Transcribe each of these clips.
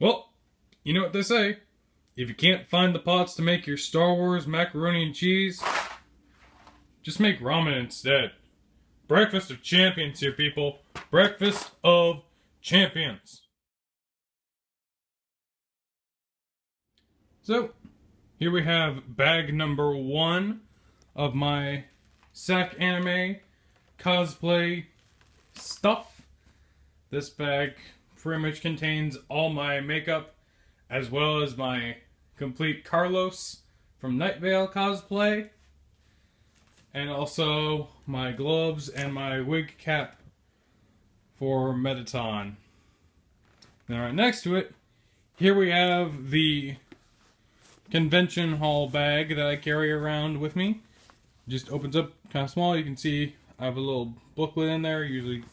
Well, you know what they say. If you can't find the pots to make your Star Wars macaroni and cheese, just make ramen instead. Breakfast of champions here, people. Breakfast of champions. So, here we have bag number 1 of my Sac Anime cosplay stuff. This bag pretty much contains all my makeup as well as my complete Carlos from Night Vale cosplay, and also my gloves and my wig cap for Mettaton. Now right next to it, here we have the convention hall bag that I carry around with me. It just opens up kind of small. You can see I have a little booklet in there. Usually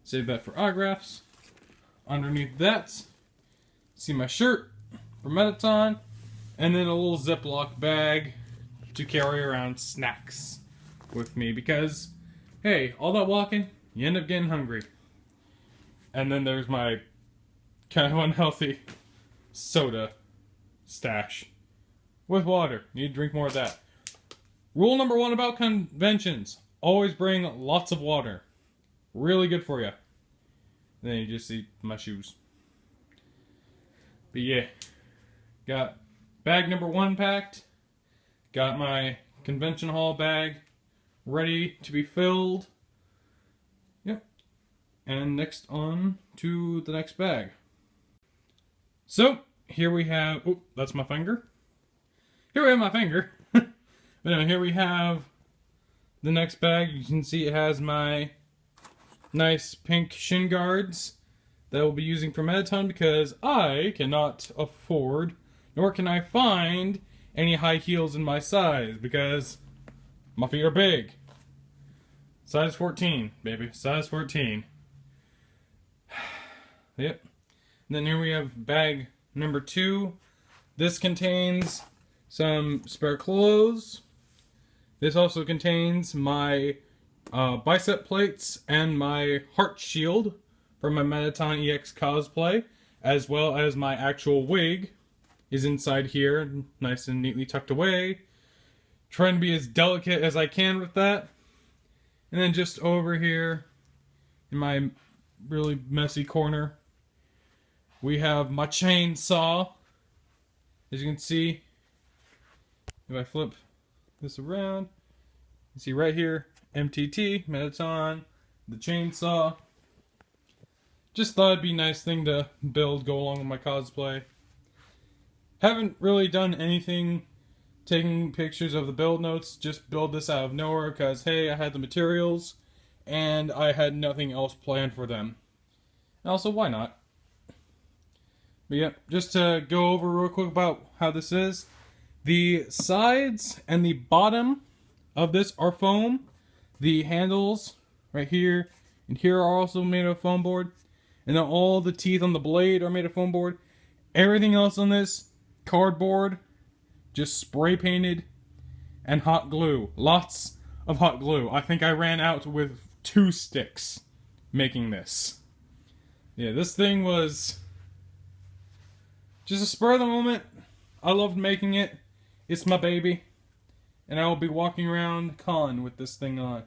save that for autographs. Underneath that, see my shirt for Mettaton, and then a little Ziploc bag to carry around snacks with me because, hey, all that walking, you end up getting hungry. And then there's my kind of unhealthy soda stash with water. Need to drink more of that. Rule number 1 about conventions: always bring lots of water. Really good for you. And then you just see my shoes. But yeah, got bag number 1 packed. Got my convention hall bag ready to be filled. Yep. And next on to the next bag. So, here we have... Oh, that's my finger. Here we have my finger. But anyway, here we have the next bag. You can see it has my nice pink shin guards that I will be using for Mettaton because I cannot afford, nor can I find, any high heels in my size because my feet are big. Size 14, baby. Size 14. Yep. And then here we have bag number 2. This contains some spare clothes. This also contains my bicep plates and my heart shield for my Mettaton EX cosplay, as well as my actual wig is inside here, nice and neatly tucked away. Trying to be as delicate as I can with that. And then just over here, in my really messy corner, we have my chainsaw. As you can see, if I flip this around, you see right here, MTT, Mettaton, the chainsaw. Just thought it'd be a nice thing to build, go along with my cosplay. Haven't really done anything taking pictures of the build notes, just build this out of nowhere because, hey, I had the materials and I had nothing else planned for them. And also, why not? But yeah, just to go over real quick about how this is. The sides and the bottom of this are foam. The handles right here and here are also made of foam board. And then all the teeth on the blade are made of foam board. Everything else on this, cardboard, just spray painted, and hot glue. Lots of hot glue. I think I ran out with 2 sticks making this. Yeah, this thing was just a spur of the moment. I loved making it. It's my baby. And I will be walking around con with this thing on.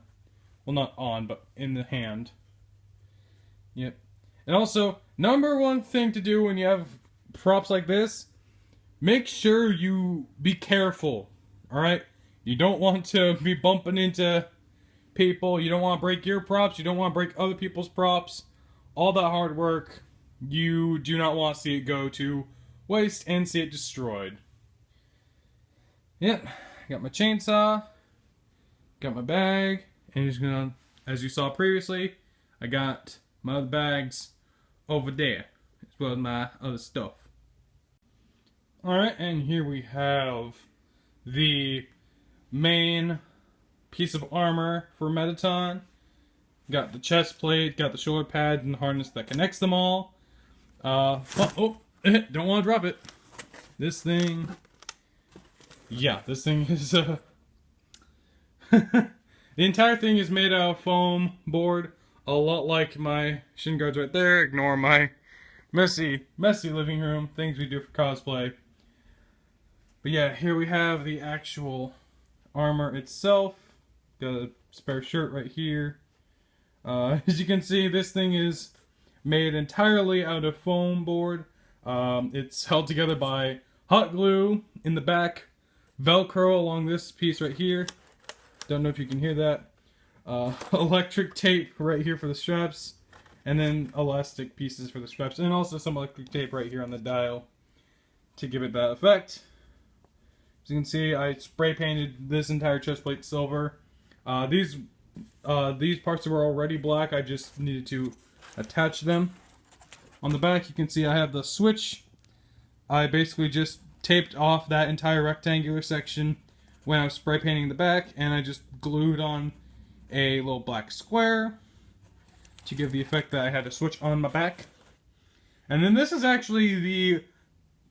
Well, not on, but in the hand. Yep. And also, number 1 thing to do when you have props like this, make sure you be careful, alright? You don't want to be bumping into people. You don't want to break your props. You don't want to break other people's props. All that hard work, you do not want to see it go to waste and see it destroyed. Yep, got my chainsaw, got my bag, and just gonna, as you saw previously, I got my other bags over there, as well as my other stuff. Alright, and here we have the main piece of armor for Mettaton. Got the chest plate, got the shoulder pad, and the harness that connects them all. Don't want to drop it. This thing, yeah, this thing is, the entire thing is made out of foam board, a lot like my shin guards right there. Ignore my messy living room, things we do for cosplay. But yeah, here we have the actual armor itself. Got a spare shirt right here. As you can see, this thing is made entirely out of foam board. It's held together by hot glue in the back, Velcro along this piece right here. Don't know if you can hear that. Electric tape right here for the straps, and then elastic pieces for the straps, and also some electric tape right here on the dial to give it that effect. As you can see, I spray painted this entire chest plate silver. These parts were already black, I just needed to attach them. On the back you can see I have the switch. I basically just taped off that entire rectangular section when I was spray painting the back, and I just glued on a little black square to give the effect that I had a switch on my back. And then this is actually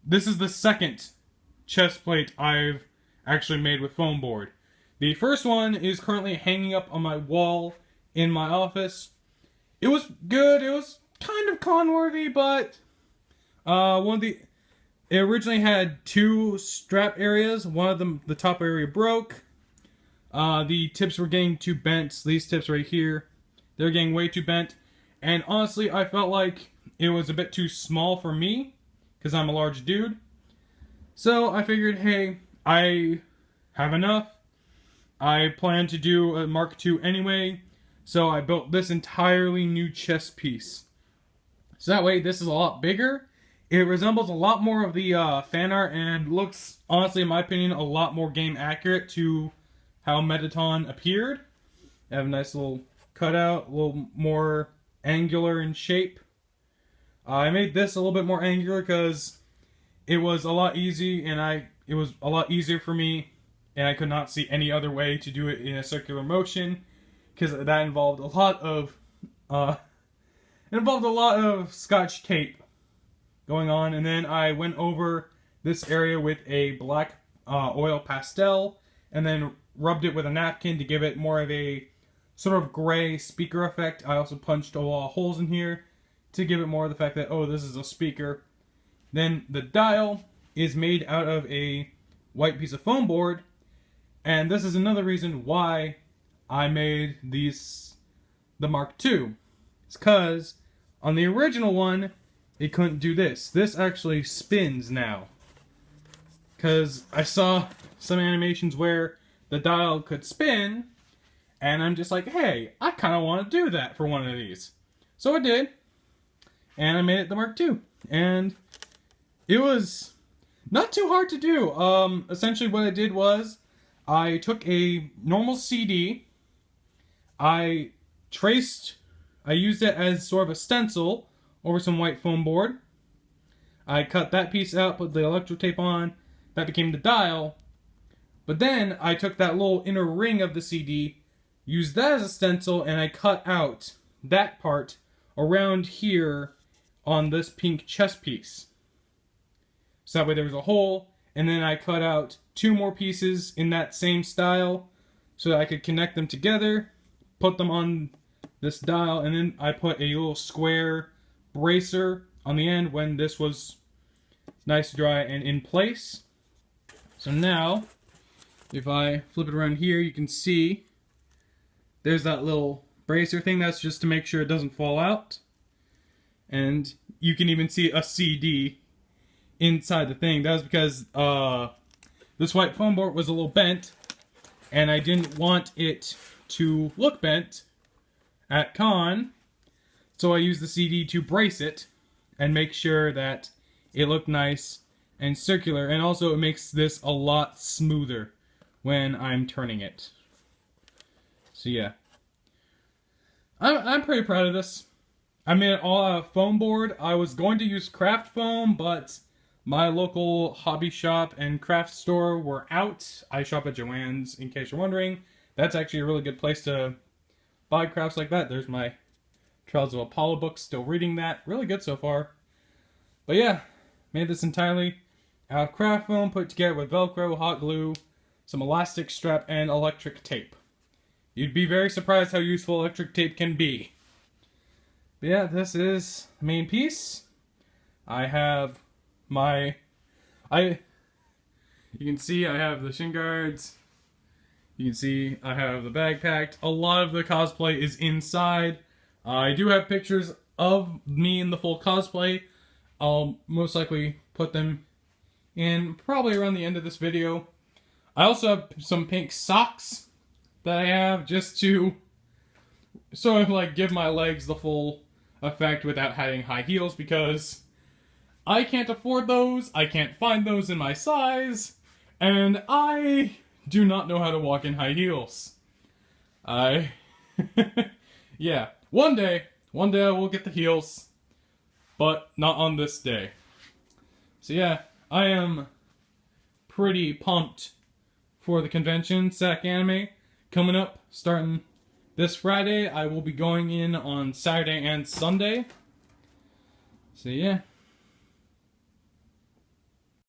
this is the second chest plate I've actually made with foam board. The first one is currently hanging up on my wall in my office. It was good. It was kind of con-worthy, but it originally had two strap areas. One of them, the top area, broke. The tips were getting too bent. These tips right here, they're getting way too bent. And honestly, I felt like it was a bit too small for me, because I'm a large dude. So I figured, hey, I have enough. I plan to do a Mark II anyway, so I built this entirely new chest piece. So that way, this is a lot bigger. It resembles a lot more of the fan art, and looks, honestly, in my opinion, a lot more game accurate to how Mettaton appeared. I have a nice little cutout, a little more angular in shape. I made this a little bit more angular because it was a lot easy, and it was a lot easier for me, and I could not see any other way to do it in a circular motion, because that involved a lot of Scotch tape going on. And then I went over this area with a black oil pastel, and then rubbed it with a napkin to give it more of a sort of gray speaker effect. I also punched a lot of holes in here to give it more of the fact that, oh, this is a speaker. Then the dial is made out of a white piece of foam board, and this is another reason why I made the Mark II. It's because on the original one, it couldn't do this. This actually spins now. Because I saw some animations where the dial could spin, and I'm just like, hey, I kind of want to do that for one of these. So I did, and I made it the Mark II. And it was not too hard to do. Essentially what I did was, I took a normal CD, I used it as sort of a stencil over some white foam board. I cut that piece out, put the electro tape on, that became the dial. But then I took that little inner ring of the CD, used that as a stencil, and I cut out that part around here on this pink chest piece. So that way there was a hole, and then I cut out two more pieces in that same style so that I could connect them together, put them on this dial, and then I put a little square bracer on the end when this was nice, dry, and in place. So now, if I flip it around here, you can see there's that little bracer thing. That's just to make sure it doesn't fall out. And you can even see a CD inside the thing. That was because this white foam board was a little bent, and I didn't want it to look bent at con, so I used the CD to brace it and make sure that it looked nice and circular, and also it makes this a lot smoother when I'm turning it. So yeah, I'm pretty proud of this. I made it all out of foam board. I was going to use craft foam, but my local hobby shop and craft store were out. I shop at Joann's, in case you're wondering. That's actually a really good place to buy crafts like that. There's my Trials of Apollo book, still reading that. Really good so far. But yeah, made this entirely out of craft foam, put together with Velcro, hot glue, some elastic strap, and electric tape. You'd be very surprised how useful electric tape can be. But yeah, this is the main piece. I have my, you can see I have the shin guards. You can see I have the bag packed. A lot of the cosplay is inside. I do have pictures of me in the full cosplay. I'll most likely put them in probably around the end of this video. I also have some pink socks that I have just to sort of like give my legs the full effect without having high heels, because I can't afford those, I can't find those in my size, and I do not know how to walk in high heels. Yeah, one day I will get the heels, but not on this day. So yeah, I am pretty pumped for the convention, Sac Anime, coming up, starting this Friday. I will be going in on Saturday and Sunday. So yeah.